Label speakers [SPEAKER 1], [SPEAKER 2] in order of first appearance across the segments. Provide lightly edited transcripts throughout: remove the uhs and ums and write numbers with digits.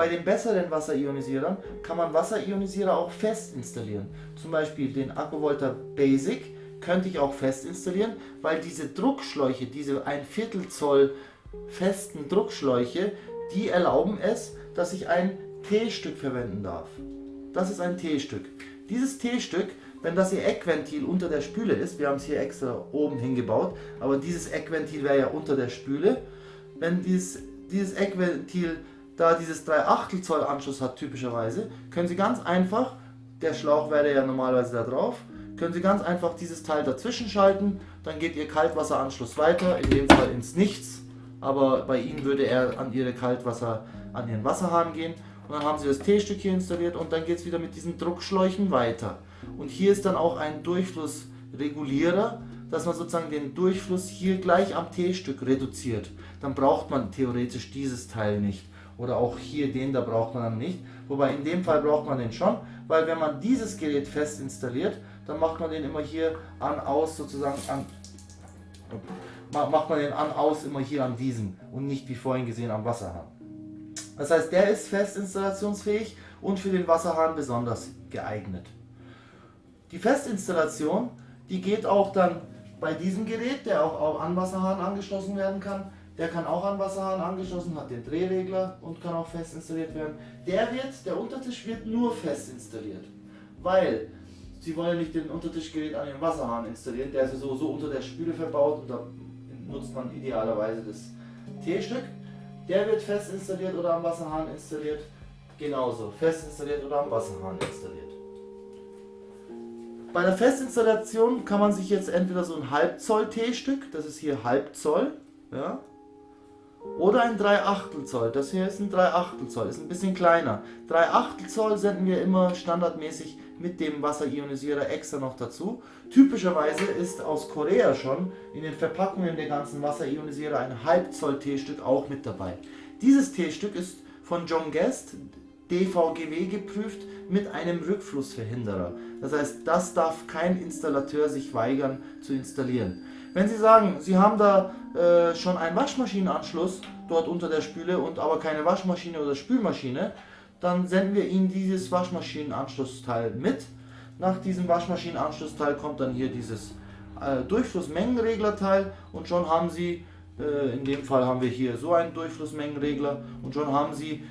[SPEAKER 1] bei den besseren Wasserionisierern kann man Wasserionisierer auch fest installieren. Zum Beispiel den Aquavolta Basic könnte ich auch fest installieren, weil diese Druckschläuche, diese 1/4 Zoll festen Druckschläuche, die erlauben es, dass ich ein T-Stück verwenden darf. Das ist ein T-Stück. Dieses T-Stück, wenn das Ihr Eckventil unter der Spüle ist, wir haben es hier extra oben hingebaut, aber dieses Eckventil wäre ja unter der Spüle. Wenn dieses Eckventil da dieses 3/8 Zoll Anschluss hat typischerweise, können Sie ganz einfach, der Schlauch wäre ja normalerweise da drauf, können Sie ganz einfach dieses Teil dazwischen schalten, dann geht Ihr Kaltwasseranschluss weiter, in dem Fall ins Nichts, aber bei Ihnen würde er an Ihren Wasserhahn gehen und dann haben Sie das T-Stück hier installiert und dann geht es wieder mit diesen Druckschläuchen weiter. Und hier ist dann auch ein Durchflussregulierer, dass man sozusagen den Durchfluss hier gleich am T-Stück reduziert. Dann braucht man theoretisch dieses Teil nicht. Oder auch hier den, da braucht man dann nicht. Wobei in dem Fall braucht man den schon, weil wenn man dieses Gerät fest installiert, dann macht man den immer hier an-aus sozusagen macht man den an-aus immer hier an diesem und nicht wie vorhin gesehen am Wasserhahn. Das heißt, der ist fest installationsfähig und für den Wasserhahn besonders geeignet. Die Festinstallation, die geht auch dann bei diesem Gerät, der auch an Wasserhahn angeschlossen werden kann. Der kann auch an Wasserhahn angeschlossen, hat den Drehregler und kann auch fest installiert werden. Der Untertisch wird nur fest installiert, weil Sie wollen nicht den Untertischgerät an den Wasserhahn installieren, der ist ja sowieso unter der Spüle verbaut und da nutzt man idealerweise das T-Stück. Der wird fest installiert oder am Wasserhahn installiert, genauso fest installiert oder am Wasserhahn installiert. Bei der Festinstallation kann man sich jetzt entweder so ein 1/2 Zoll T-Stück, das ist hier 1/2 Zoll, ja, oder ein 3/8 Zoll, das hier ist ein 3/8 Zoll, ist ein bisschen kleiner. 3/8 Zoll senden wir immer standardmäßig mit dem Wasserionisierer extra noch dazu. Typischerweise ist aus Korea schon in den Verpackungen der ganzen Wasserionisierer ein 1/2 Zoll T-Stück auch mit dabei. Dieses T-Stück ist von John Guest DVGW geprüft mit einem Rückflussverhinderer. Das heißt, das darf kein Installateur sich weigern zu installieren. Wenn Sie sagen, Sie haben da schon einen Waschmaschinenanschluss dort unter der Spüle und aber keine Waschmaschine oder Spülmaschine, dann senden wir Ihnen dieses Waschmaschinenanschlussteil mit. Nach diesem Waschmaschinenanschlussteil kommt dann hier dieses Durchflussmengenreglerteil und schon haben Sie, in dem Fall haben wir hier so einen Durchflussmengenregler und schon haben Sie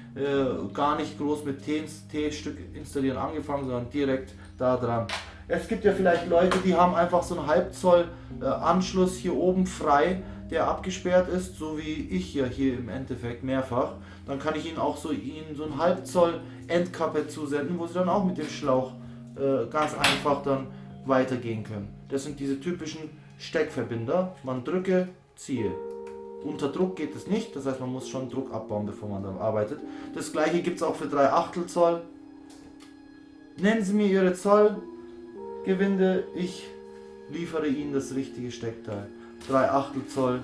[SPEAKER 1] gar nicht groß mit T-Stück installieren angefangen, sondern direkt da dran. Es gibt ja vielleicht Leute, die haben einfach so einen 1/2 Zoll Anschluss hier oben frei, der abgesperrt ist, so wie ich ja hier im Endeffekt mehrfach. Dann kann ich Ihnen auch so einen 1/2 Zoll Endkappe zusenden, wo Sie dann auch mit dem Schlauch ganz einfach dann weitergehen können. Das sind diese typischen Steckverbinder. Man drücke, ziehe. Unter Druck geht es nicht, das heißt man muss schon Druck abbauen, bevor man dann arbeitet. Das gleiche gibt es auch für 3/8 Zoll. Nennen Sie mir Ihre Zollgewinde, ich liefere Ihnen das richtige Steckteil. 3/8 Zoll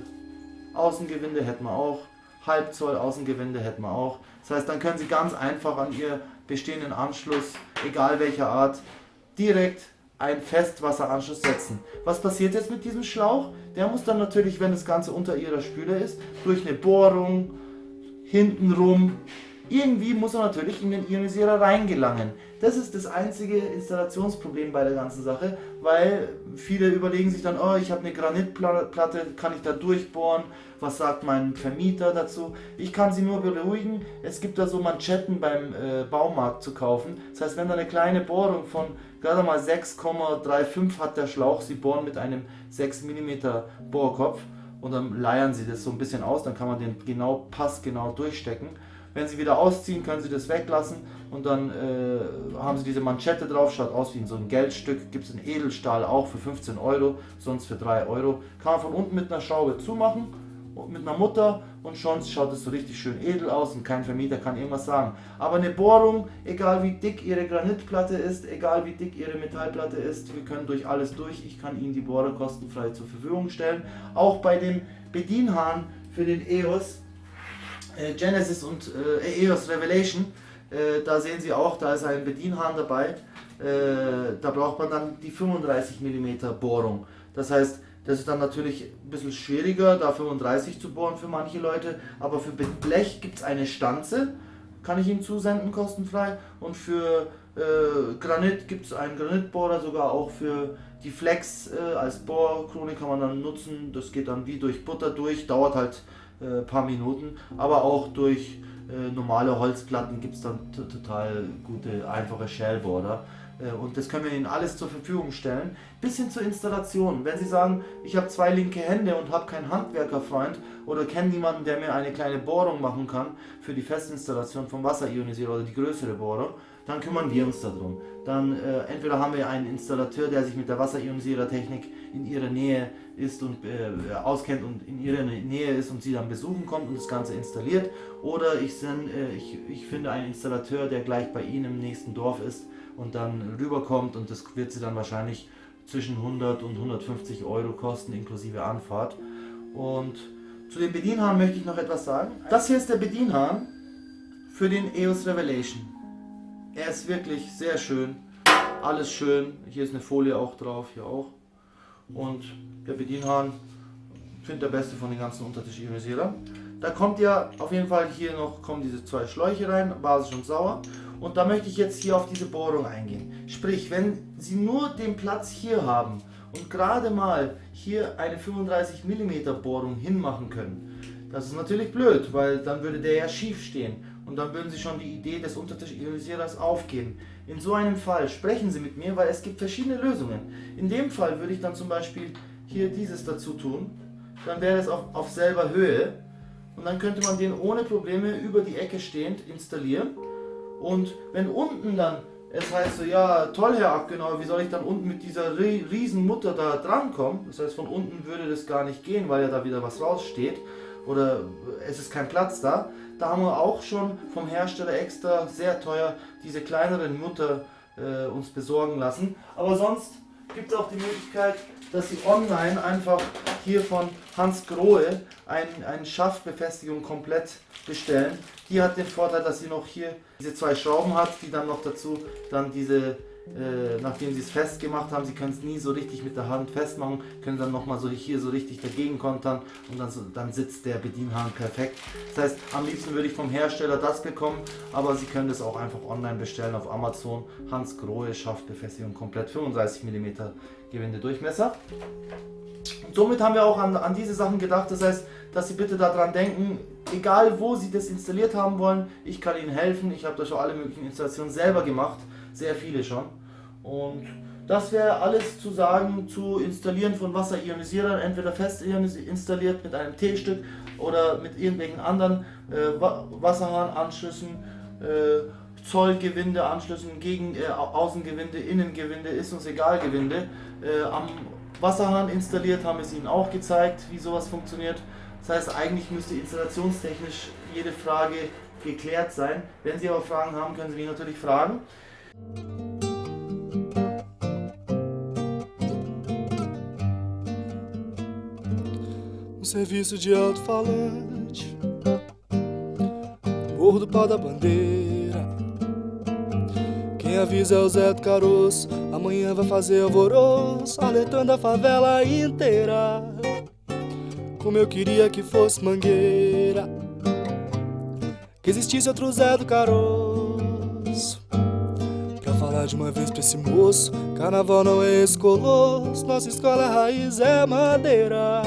[SPEAKER 1] Außengewinde hätten wir auch, 1/2 Zoll Außengewinde hätten wir auch. Das heißt, dann können Sie ganz einfach an Ihr bestehenden Anschluss, egal welcher Art, direkt einen Festwasseranschluss setzen. Was passiert jetzt mit diesem Schlauch? Der muss dann natürlich, wenn das Ganze unter Ihrer Spüle ist, durch eine Bohrung, hintenrum, irgendwie muss er natürlich in den Ionisierer reingelangen. Das ist das einzige Installationsproblem bei der ganzen Sache, weil viele überlegen sich dann, oh, ich habe eine Granitplatte, kann ich da durchbohren? Was sagt mein Vermieter dazu? Ich kann Sie nur beruhigen, es gibt da so Manschetten beim Baumarkt zu kaufen. Das heißt, wenn da eine kleine Bohrung von gerade mal 6,35 hat der Schlauch, Sie bohren mit einem 6 mm Bohrkopf und dann leiern Sie das so ein bisschen aus, dann kann man den passgenau durchstecken. Wenn Sie wieder ausziehen, können Sie das weglassen und dann haben Sie diese Manschette drauf, schaut aus wie so ein Geldstück, gibt es in Edelstahl auch für 15 Euro, sonst für 3 Euro. Kann man von unten mit einer Schraube zumachen, mit einer Mutter und schon schaut es so richtig schön edel aus und kein Vermieter kann irgendwas sagen. Aber eine Bohrung, egal wie dick Ihre Granitplatte ist, egal wie dick Ihre Metallplatte ist, wir können durch alles durch, ich kann Ihnen die Bohrer kostenfrei zur Verfügung stellen. Auch bei dem Bedienhahn für den EOS, Genesis und EOS Revelation, da sehen Sie auch, da ist ein Bedienhahn dabei, da braucht man dann die 35 mm Bohrung. Das heißt, das ist dann natürlich ein bisschen schwieriger, da 35 zu bohren für manche Leute, aber für Blech gibt es eine Stanze, kann ich Ihnen zusenden, kostenfrei. Und für Granit gibt es einen Granitbohrer, sogar auch für die Flex als Bohrkrone kann man dann nutzen. Das geht dann wie durch Butter durch, dauert halt ein paar Minuten, aber auch durch normale Holzplatten gibt es dann total gute, einfache Shellbohrer. Und das können wir Ihnen alles zur Verfügung stellen, bis hin zur Installation. Wenn Sie sagen, ich habe 2 linke Hände und habe keinen Handwerkerfreund oder kenne niemanden, der mir eine kleine Bohrung machen kann für die Festinstallation vom Wasserionisierer oder die größere Bohrung, dann kümmern wir uns darum. Dann entweder haben wir einen Installateur, der sich mit der Wasserionisierertechnik in Ihrer Nähe ist und auskennt und in Ihrer Nähe ist und Sie dann besuchen kommt und das Ganze installiert, oder ich finde einen Installateur, der gleich bei Ihnen im nächsten Dorf ist und dann rüberkommt, und das wird Sie dann wahrscheinlich zwischen 100 und 150 Euro kosten, inklusive Anfahrt. Und zu dem Bedienhahn möchte ich noch etwas sagen. Das hier ist der Bedienhahn für den EOS Revelation. Er ist wirklich sehr schön, alles schön. Hier ist eine Folie auch drauf, hier auch. Und der Bedienhahn, finde der beste von den ganzen Untertisch-Ionisierern. Da kommt ja auf jeden Fall hier noch, kommen diese 2 Schläuche rein, basisch und sauer. Und da möchte ich jetzt hier auf diese Bohrung eingehen. Sprich, wenn Sie nur den Platz hier haben und gerade mal hier eine 35 mm Bohrung hinmachen können, das ist natürlich blöd, weil dann würde der ja schief stehen und dann würden Sie schon die Idee des Untertisch-Ionisierers aufgeben. In so einem Fall sprechen Sie mit mir, weil es gibt verschiedene Lösungen. In dem Fall würde ich dann zum Beispiel hier dieses dazu tun, dann wäre es auf selber Höhe und dann könnte man den ohne Probleme über die Ecke stehend installieren. Und wenn unten dann, es heißt so, ja toll Herr Ackenauer, wie soll ich dann unten mit dieser riesen Mutter da drankommen? Das heißt, von unten würde das gar nicht gehen, weil ja da wieder was raussteht oder es ist kein Platz da. Da haben wir auch schon vom Hersteller extra sehr teuer diese kleineren Mutter uns besorgen lassen. Aber sonst gibt es auch die Möglichkeit, dass Sie online einfach hier von Hans Grohe eine Schaftbefestigung komplett bestellen. Die hat den Vorteil, dass sie noch hier diese 2 Schrauben hat, die dann noch dazu dann diese, nachdem Sie es festgemacht haben, Sie können es nie so richtig mit der Hand festmachen, können dann nochmal so hier so richtig dagegen kontern und dann sitzt der Bedienhahn perfekt. Das heißt, am liebsten würde ich vom Hersteller das bekommen, aber Sie können das auch einfach online bestellen auf Amazon. Hans Grohe Schaftbefestigung komplett, 35 mm Gewindedurchmesser. Und somit haben wir auch an diese Sachen gedacht, das heißt, dass Sie bitte daran denken, egal wo Sie das installiert haben wollen, ich kann Ihnen helfen. Ich habe da schon alle möglichen Installationen selber gemacht, sehr viele schon. Und das wäre alles zu sagen zu Installieren von Wasserionisierern, entweder fest installiert mit einem T-Stück oder mit irgendwelchen anderen Wasserhahnanschlüssen, Zollgewinde-Anschlüssen, Außengewinde, Innengewinde, ist uns egal Gewinde. Am Wasserhahn installiert haben wir es Ihnen auch gezeigt, wie sowas funktioniert. Das heißt, eigentlich müsste installationstechnisch jede Frage geklärt sein. Wenn Sie aber Fragen haben, können Sie mich natürlich fragen.
[SPEAKER 2] Serviço de alto-falante, Morro do Pau da Bandeira. Quem avisa é o Zé do Caroço, amanhã vai fazer alvoroço, alertando a favela inteira. Como eu queria que fosse Mangueira, que existisse outro Zé do Caroço, pra falar de uma vez pra esse moço, carnaval não é esse colosso, nossa escola raiz é madeira.